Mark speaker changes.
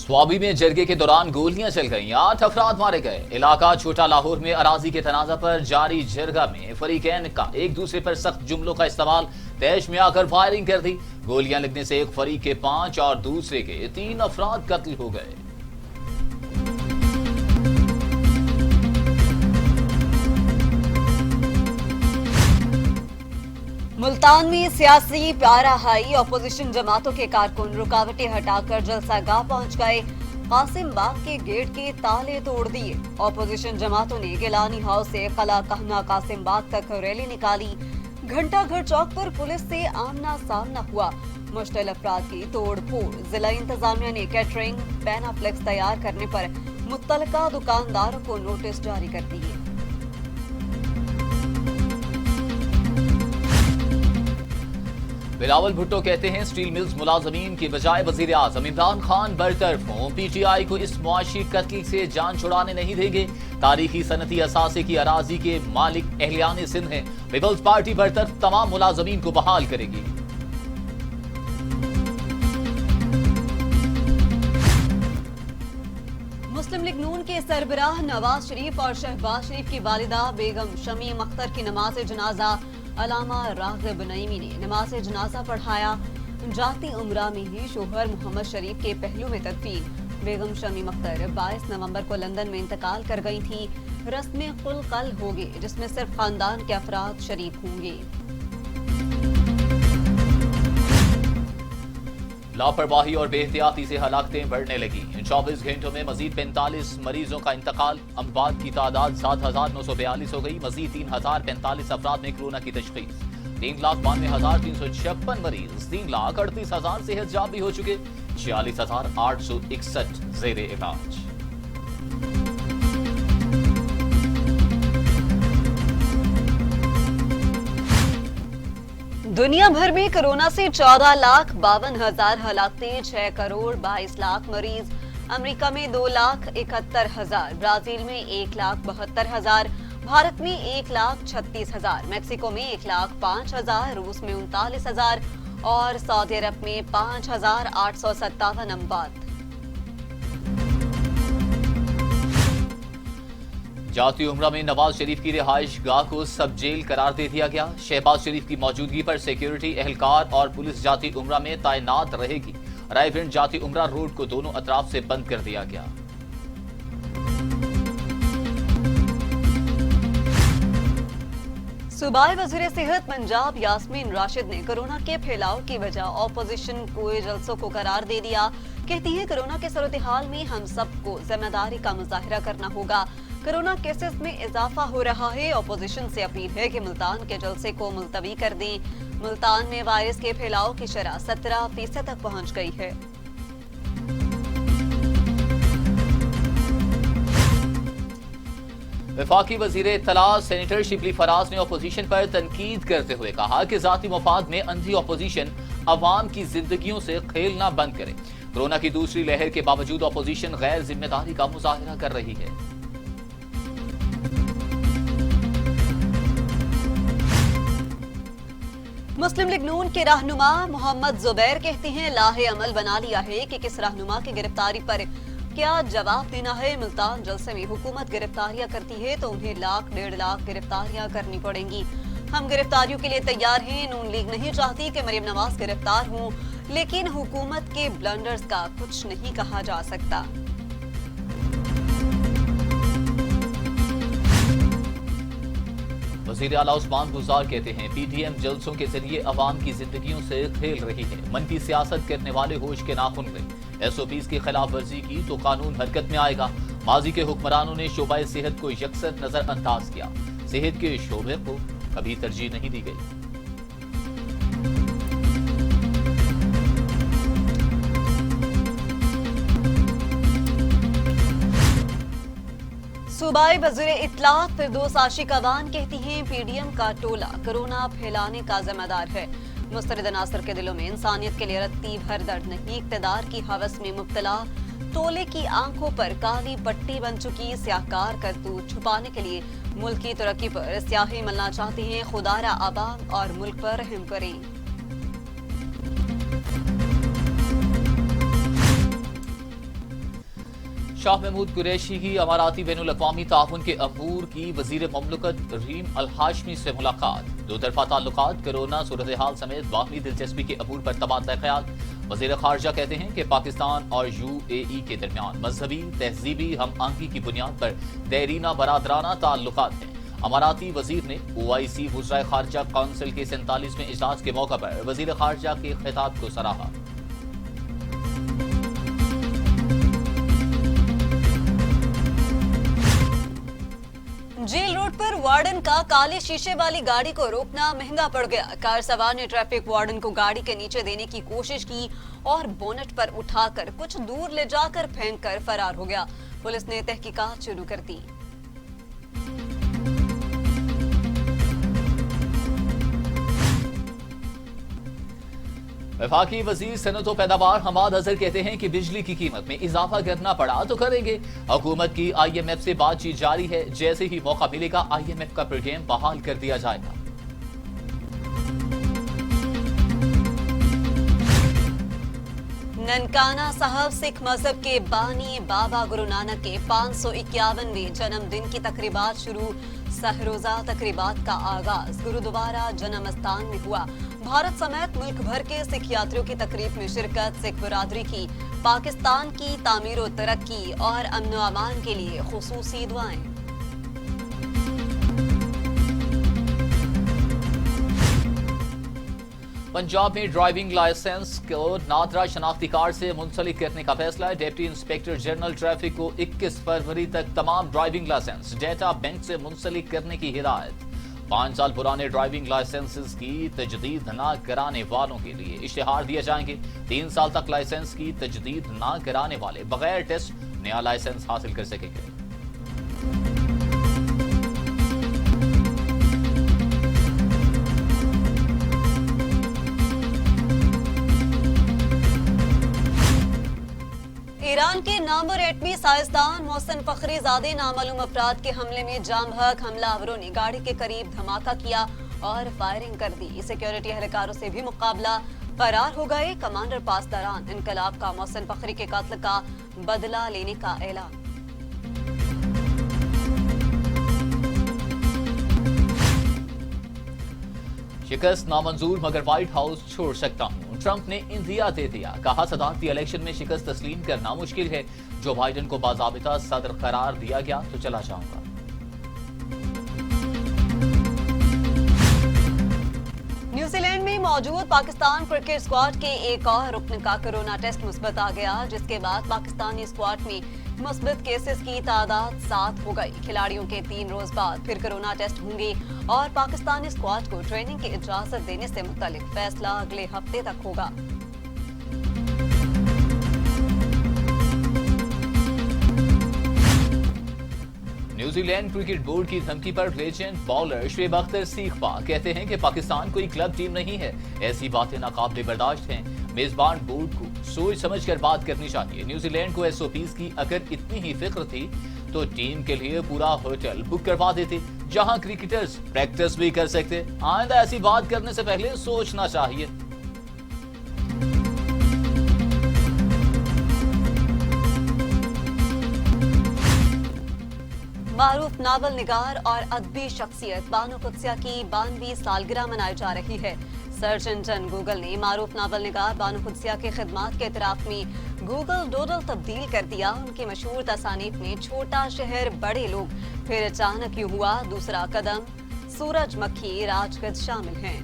Speaker 1: स्वाबी में जरगे के दौरान गोलियां चल गईं, 8 अफराद मारे गए। इलाका छोटा लाहौर में अराजी के तनाजा पर जारी जरगा में फरीकैन का एक दूसरे पर सख्त जुमलों का इस्तेमाल, तैश में आकर फायरिंग कर दी। गोलियां लगने से एक फरीक के 5 और दूसरे के 3 अफराद कत्ल हो गए।
Speaker 2: मुल्तान में सियासी प्यारा हाई, ऑपोजिशन जमातों के कारकुन रुकावटें हटाकर जलसागाह पहुंच गए। कासिम बाग के गेट के ताले तोड़ दिए। ऑपोजिशन जमातों ने गिलानी हाउस से कला कहना कासिम बाग तक रैली निकाली। घंटाघर चौक पर पुलिस से आमना सामना हुआ। मुश्तिल अफराद की तोड़ फोड़। जिला इंतजामिया ने कैटरिंग पैनाफ्लेक्स तैयार करने पर मुत्तलका दुकानदारों को नोटिस जारी कर दिए।
Speaker 1: बिलावल भुट्टो कहते हैं स्टील मिल्स मुलाजमीन की बजाय वजीर आजम इमरान खान बरतरफ हों। पीटीआई को इस मुआशी कत्ल से जान छुड़ाने नहीं देंगे। तारीखी सनती असासे की अराजी के मालिक अहलियान सिंध हैं। पीपल्स पार्टी बरतरफ तमाम मुलाजमीन को बहाल करेगी।
Speaker 2: मुस्लिम लीग नून के सरबराह नवाज शरीफ और शहबाज शरीफ की वालिदा बेगम शमीम अख्तर की नमाज जनाजा अलामा राग़िब नईमी ने नमाज जनाजा पढ़ाया। जाती उम्रा में ही शोहर मोहम्मद शरीफ के पहलू में तदफीन। बेगम शमीम अख्तर 22 नवंबर को लंदन में इंतकाल कर गई थी। रस्में कुल कल होगी जिसमें सिर्फ खानदान के अफराद शरीक होंगे।
Speaker 1: लापरवाही और बेहतियाती से हलाकतें बढ़ने लगी। 24 घंटों में मजीद 45 मरीजों का इंतकाल। अमवात की तादाद 7,942 हो गई। मजीद 3,045 अफराद में कोरोना की तशखीस। 3,92,356 मरीज। 3,38,000 सेहतयाब भी हो चुके। 46,861 जेर इलाज।
Speaker 2: दुनिया भर में कोरोना से 14,52,000 हलाकतें, 6 करोड़ 22 लाख मरीज। अमेरिका में 2,71,000, ब्राजील में 1,72,000, भारत में 1,36,000, मैक्सिको में 1,05,000, रूस में 39,000 और सऊदी अरब में 5,857 अमवात।
Speaker 1: जाती उम्रा में नवाज शरीफ की रिहाइश गाह को सब जेल करार दे दिया गया। शहबाज शरीफ की मौजूदगी पर सिक्योरिटी एहलकार और पुलिस जाती उम्रा में तैनात रहेगी। रायविंड जाती उम्रा रोड को दोनों अतराफ से बंद कर दिया गया।
Speaker 2: सूबाई वज़ीर सेहत पंजाब यास्मीन राशिद ने कोरोना के फैलाव की वजह ऑपोजिशन को जलसों को करार दे दिया। कहती है कोरोना के सूरत-ए-हाल में हम सबको जिम्मेदारी का मुजाहिरा करना होगा। कोरोना केसेस में इजाफा हो रहा है। ऑपोजिशन से अपील है कि मुल्तान के जलसे को मुलतवी कर दें। मुल्तान में वायरस के फैलाव की शरह 17% तक पहुंच गई है।
Speaker 1: वफाकी वजीर इत्तला सेनेटर शिबली फराज ने अपोजिशन पर तनकीद करते हुए कहा कि जाती मफाद में अंधी अपोजिशन अवाम की जिंदगियों से खेलना बंद करे। कोरोना की दूसरी लहर के बावजूद अपोजिशन गैर जिम्मेदारी का मुजाहिरा कर रही है।
Speaker 2: मुस्लिम लीग नून के रहनुमा मोहम्मद जुबैर कहते हैं लाहे अमल बना लिया है कि किस रहनुमा की गिरफ्तारी पर क्या जवाब देना है। मुल्तान जलसे में हुकूमत गिरफ्तारियां करती है तो उन्हें 1,00,000-1.5 गिरफ्तारियां करनी पड़ेंगी। हम गिरफ्तारियों के लिए तैयार हैं। नून लीग नहीं चाहती कि मरियम नवाज गिरफ्तार हों, लेकिन हुकूमत के ब्लंडर्स का कुछ नहीं कहा जा सकता।
Speaker 1: वज़ीर आला उस्मान गुजार कहते हैं पीडीएम जलसों के जरिए अवाम की जिंदगियों से खेल रही है। मनफी सियासत करने वाले होश के नाखुन लें। SOPs की खिलाफ वर्जी की तो कानून हरकत में आएगा। माजी के हुक्मरानों ने शोबा सेहत को यकसर नजरअंदाज किया। सेहत के शोबे को कभी तरजीह नहीं दी गई।
Speaker 2: सूबाई वज़ीर इत्तलात फिरदौस आशिक अवान कहती हैं पीडीएम का टोला कोरोना फैलाने का जिम्मेदार है। मुस्तरद अनासर के दिलों में इंसानियत के लिए रत्ती भर दर्द नहीं, इक़्तिदार की हवस में मुब्तला टोले की आंखों पर काली पट्टी बन चुकी स्याहकार करतूत छुपाने के लिए मुल्क की तरक्की पर स्याही मलना चाहते हैं। खुदारा आवाम और मुल्क पर रहम करें।
Speaker 1: शाह महमूद कुरैशी की अमाराती बैनुल अक़वामी ताउन के अमूर की वजीर ममलकत रीम अल हाशमी से मुलाकात। दो तरफा ताल्लुकात, कोरोना सूरत हाल समेत बाहमी दिलचस्पी के अमूर पर तबादला ख्याल। वजीर खारजा कहते हैं कि पाकिस्तान और UAE के दरमियान मजहबी तहजीबी हम आहंगी की बुनियाद पर देरीना बरादराना ताल्लुकात हैं। अमाराती वजीर ने OIC वज़राए खारजा काउंसिल के 47वें इजलास के मौका पर वजीर खारजा के खिताब को सराहा।
Speaker 2: जेल रोड पर वार्डन का काले शीशे वाली गाड़ी को रोकना महंगा पड़ गया। कार सवार ने ट्रैफिक वार्डन को गाड़ी के नीचे देने की कोशिश की और बोनट पर उठाकर कुछ दूर ले जाकर फेंककर फरार हो गया। पुलिस ने तहकीकात शुरू कर दी।
Speaker 1: वफाकी वजीर सनअत व पैदावार हमाद अजहर कहते हैं कि बिजली की कीमत में इजाफा करना पड़ा तो करेंगे। हुकूमत की IMF से बातचीत जारी है, जैसे ही मौका मिलेगा IMF का प्रोग्राम बहाल कर दिया जाएगा।
Speaker 2: ननकाना साहब सिख मजहब के बानी बाबा गुरु नानक के 551वें जन्मदिन की तकरीबात शुरू। सहरोजा तकरीबात का आगाज गुरुद्वारा जन्म स्थान में हुआ। भारत समेत मुल्क भर के सिख यात्रियों की तकरीब में शिरकत। सिख बरादरी की पाकिस्तान की तामीर व तरक्की और अमन व अमान के लिए खुसूसी दुआएं।
Speaker 1: पंजाब में ड्राइविंग लाइसेंस को नादरा शनाख्ती कार्ड से मुंसलिक करने का फैसला। डिप्टी इंस्पेक्टर जनरल ट्रैफिक को 21 फरवरी तक तमाम ड्राइविंग लाइसेंस डेटा बैंक से मुंसलिक करने की हिदायत। 5 साल पुराने ड्राइविंग लाइसेंस की तजदीद न कराने वालों के लिए इश्तिहार दिए जाएंगे। 3 साल तक लाइसेंस की तजदीद न कराने वाले बगैर टेस्ट नया लाइसेंस हासिल कर सकेंगे।
Speaker 2: ईरान के नामवर एटमी साइंसदान मोहसिन फखरीजादे नामालूम अफराद के हमले में जाम हक हमलावरों ने गाड़ी के करीब धमाका किया और फायरिंग कर दी। सिक्योरिटी एहलकारों से भी मुकाबला, फरार हो गए। कमांडर पासदारान इनकलाब का मोहसिन फखरी के कत्ल का बदला लेने का ऐलान।
Speaker 1: शिकस्त नामंजूर मगर व्हाइट हाउस छोड़ सकता हूं, ट्रंप ने इंदिया दे दिया। कहा सदारती इलेक्शन में शिकस्त तस्लीम करना मुश्किल है। जो बाइडेन को बाज़ाबिता सदर करार दिया गया तो चला जाऊंगा।
Speaker 2: न्यूजीलैंड में मौजूद पाकिस्तान क्रिकेट स्क्वाड के एक और रुकन का कोरोना टेस्ट मुस्बत आ गया, जिसके बाद पाकिस्तानी स्क्वाड में मुस्बत केसेस की तादाद 7 हो गई। खिलाड़ियों के 3 रोज बाद फिर कोरोना टेस्ट होंगे और पाकिस्तानी स्क्वाड को ट्रेनिंग की इजाजत देने से मुतालिक फैसला अगले हफ्ते तक होगा।
Speaker 1: न्यूजीलैंड क्रिकेट बोर्ड की धमकी पर लेजेंड बॉलर शुएब अख्तर सीखपा कहते हैं कि पाकिस्तान कोई क्लब टीम नहीं है। ऐसी बातें नाकाबिले बर्दाश्त हैं। मेजबान बोर्ड को सोच समझ कर बात करनी चाहिए। न्यूजीलैंड को SOPs की अगर इतनी ही फिक्र थी तो टीम के लिए पूरा होटल बुक करवा देते, जहां क्रिकेटर्स प्रैक्टिस भी कर सकते। आइंदा ऐसी बात करने से पहले सोचना चाहिए।
Speaker 2: मारूफ नावल निगार और अदबी शख्सियत बानो कुदसिया की 92वीं सालगिरह मनाई जा रही है। सर्च इंजन गूगल ने मारूफ नावल निगार बानो कुदसिया के खिदमात के एतराफ में गूगल डोडल तब्दील कर दिया। उनकी मशहूर तसानीफ में छोटा शहर बड़े लोग, फिर अचानक यूं हुआ, दूसरा कदम, सूरजमुखी, राजगद शामिल हैं।